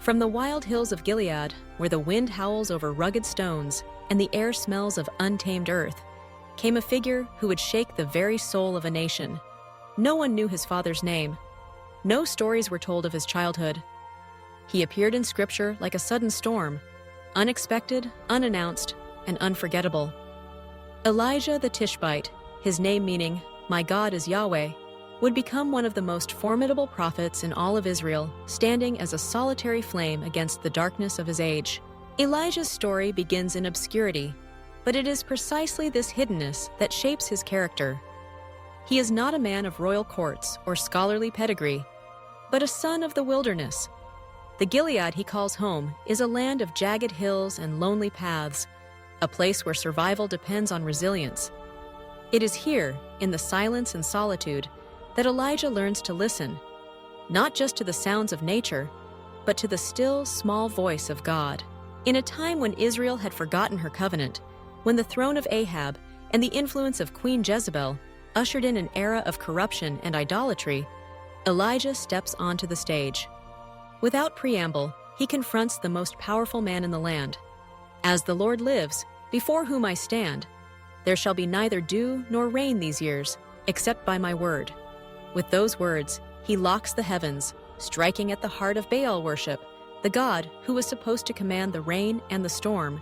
From the wild hills of Gilead, where the wind howls over rugged stones and the air smells of untamed earth, came a figure who would shake the very soul of a nation. No one knew his father's name. No stories were told of his childhood. He appeared in Scripture like a sudden storm, unexpected, unannounced, and unforgettable. Elijah the Tishbite, his name meaning, "My God is Yahweh," would become one of the most formidable prophets in all of Israel, standing as a solitary flame against the darkness of his age. Elijah's story begins in obscurity, but it is precisely this hiddenness that shapes his character. He is not a man of royal courts or scholarly pedigree, but a son of the wilderness. The Gilead he calls home is a land of jagged hills and lonely paths, a place where survival depends on resilience. It is here, in the silence and solitude, that Elijah learns to listen, not just to the sounds of nature, but to the still, small voice of God. In a time when Israel had forgotten her covenant, when the throne of Ahab and the influence of Queen Jezebel ushered in an era of corruption and idolatry, Elijah steps onto the stage. Without preamble, he confronts the most powerful man in the land. "As the Lord lives, before whom I stand, there shall be neither dew nor rain these years, except by my word." With those words, he locks the heavens, striking at the heart of Baal worship, the god who was supposed to command the rain and the storm.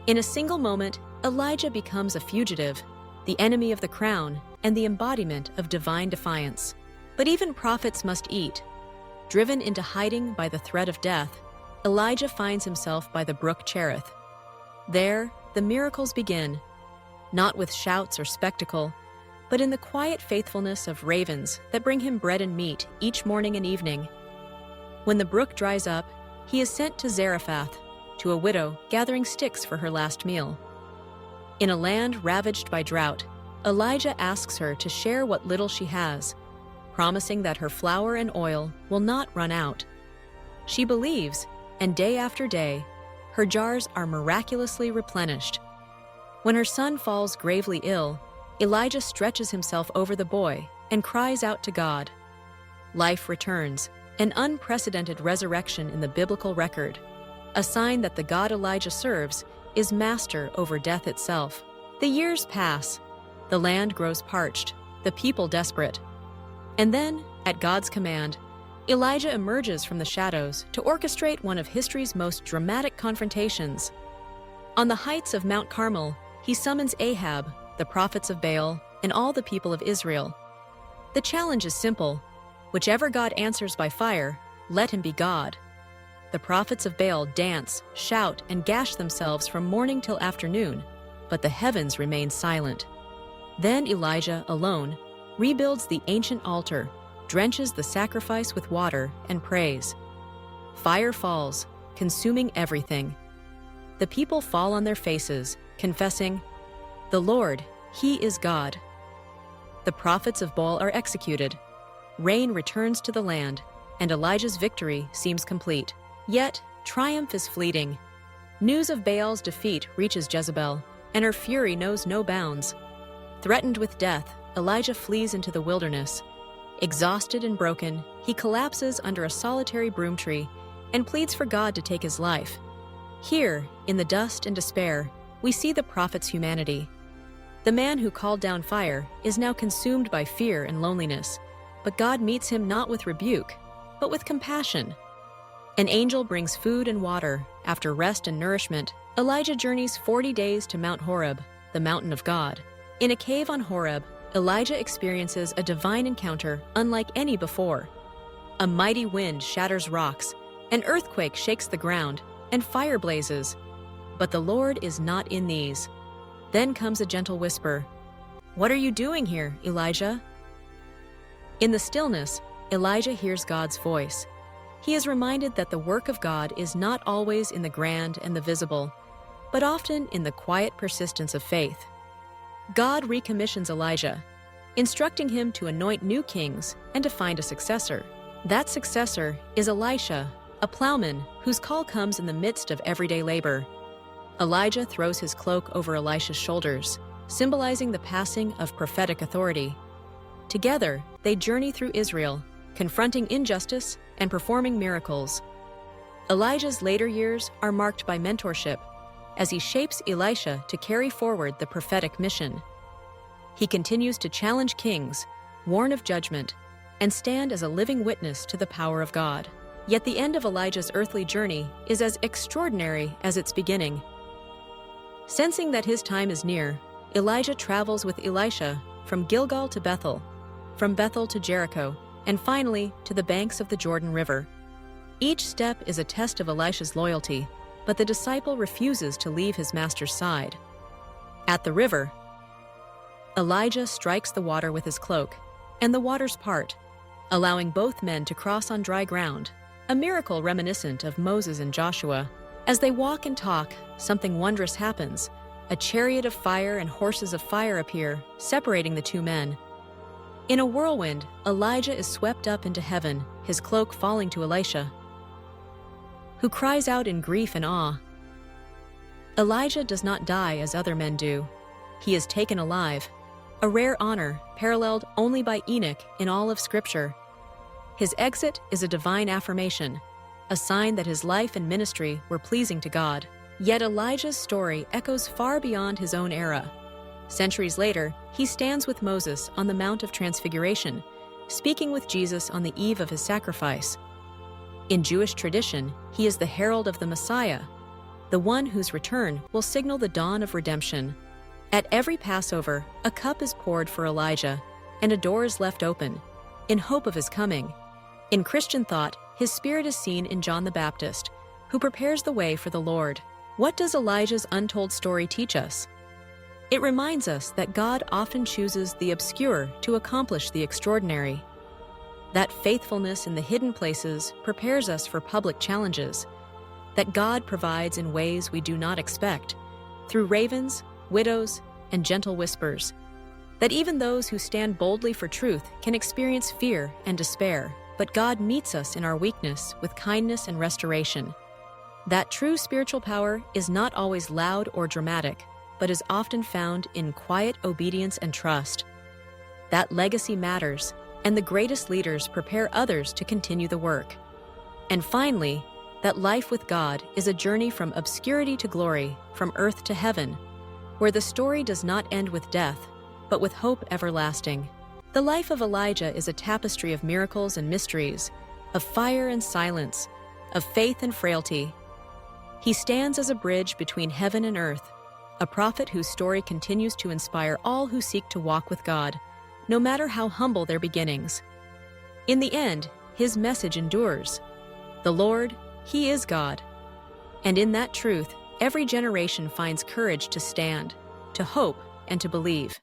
In a single moment, Elijah becomes a fugitive, the enemy of the crown, and the embodiment of divine defiance. But even prophets must eat. Driven into hiding by the threat of death, Elijah finds himself by the brook Chariot. There, the miracles begin, not with shouts or spectacle, but in the quiet faithfulness of ravens that bring him bread and meat each morning and evening. When the brook dries up, he is sent to Zarephath, to a widow gathering sticks for her last meal. In a land ravaged by drought, Elijah asks her to share what little she has, promising that her flour and oil will not run out. She believes, and day after day, her jars are miraculously replenished. When her son falls gravely ill, Elijah stretches himself over the boy and cries out to God. Life returns, an unprecedented resurrection in the biblical record, a sign that the God Elijah serves is master over death itself. The years pass, the land grows parched, the people desperate. And then, at God's command, Elijah emerges from the shadows to orchestrate one of history's most dramatic confrontations. On the heights of Mount Carmel, he summons Ahab, the prophets of Baal, and all the people of Israel. The challenge is simple. Whichever God answers by fire, let him be God. The prophets of Baal dance, shout, and gash themselves from morning till afternoon, but the heavens remain silent. Then Elijah, alone, rebuilds the ancient altar, drenches the sacrifice with water, and prays. Fire falls, consuming everything. The people fall on their faces, confessing, "The Lord, He is God." The prophets of Baal are executed. Rain returns to the land, and Elijah's victory seems complete. Yet, triumph is fleeting. News of Baal's defeat reaches Jezebel, and her fury knows no bounds. Threatened with death, Elijah flees into the wilderness. Exhausted and broken, he collapses under a solitary broom tree and pleads for God to take his life. Here, in the dust and despair, we see the prophet's humanity. The man who called down fire is now consumed by fear and loneliness, but God meets him not with rebuke, but with compassion. An angel brings food and water. After rest and nourishment, Elijah journeys 40 days to Mount Horeb, the mountain of God. In a cave on Horeb, Elijah experiences a divine encounter unlike any before. A mighty wind shatters rocks, an earthquake shakes the ground, and fire blazes. But the Lord is not in these. Then comes a gentle whisper, "What are you doing here, Elijah?" In the stillness, Elijah hears God's voice. He is reminded that the work of God is not always in the grand and the visible, but often in the quiet persistence of faith. God recommissions Elijah, instructing him to anoint new kings and to find a successor. That successor is Elisha, a plowman whose call comes in the midst of everyday labor. Elijah throws his cloak over Elisha's shoulders, symbolizing the passing of prophetic authority. Together, they journey through Israel, confronting injustice and performing miracles. Elijah's later years are marked by mentorship, as he shapes Elisha to carry forward the prophetic mission. He continues to challenge kings, warn of judgment, and stand as a living witness to the power of God. Yet the end of Elijah's earthly journey is as extraordinary as its beginning. Sensing that his time is near, Elijah travels with Elisha from Gilgal to Bethel, from Bethel to Jericho, and finally to the banks of the Jordan River. Each step is a test of Elisha's loyalty, but the disciple refuses to leave his master's side. At the river, Elijah strikes the water with his cloak, and the waters part, allowing both men to cross on dry ground, a miracle reminiscent of Moses and Joshua. As they walk and talk, something wondrous happens. A chariot of fire and horses of fire appear, separating the two men. In a whirlwind, Elijah is swept up into heaven, his cloak falling to Elisha, who cries out in grief and awe. Elijah does not die as other men do. He is taken alive, a rare honor paralleled only by Enoch in all of Scripture. His exit is a divine affirmation, a sign that his life and ministry were pleasing to God. Yet Elijah's story echoes far beyond his own era. Centuries later, he stands with Moses on the Mount of Transfiguration, speaking with Jesus on the eve of his sacrifice. In Jewish tradition, he is the herald of the Messiah, the one whose return will signal the dawn of redemption. At every Passover, a cup is poured for Elijah, and a door is left open, in hope of his coming. In Christian thought, his spirit is seen in John the Baptist, who prepares the way for the Lord. What does Elijah's untold story teach us? It reminds us that God often chooses the obscure to accomplish the extraordinary. That faithfulness in the hidden places prepares us for public challenges. That God provides in ways we do not expect, through ravens, widows, and gentle whispers. That even those who stand boldly for truth can experience fear and despair, but God meets us in our weakness with kindness and restoration. That true spiritual power is not always loud or dramatic, but is often found in quiet obedience and trust. That legacy matters, and the greatest leaders prepare others to continue the work. And finally, that life with God is a journey from obscurity to glory, from earth to heaven, where the story does not end with death, but with hope everlasting. The life of Elijah is a tapestry of miracles and mysteries, of fire and silence, of faith and frailty. He stands as a bridge between heaven and earth, a prophet whose story continues to inspire all who seek to walk with God, no matter how humble their beginnings. In the end, his message endures. The Lord, He is God. And in that truth, every generation finds courage to stand, to hope, and to believe.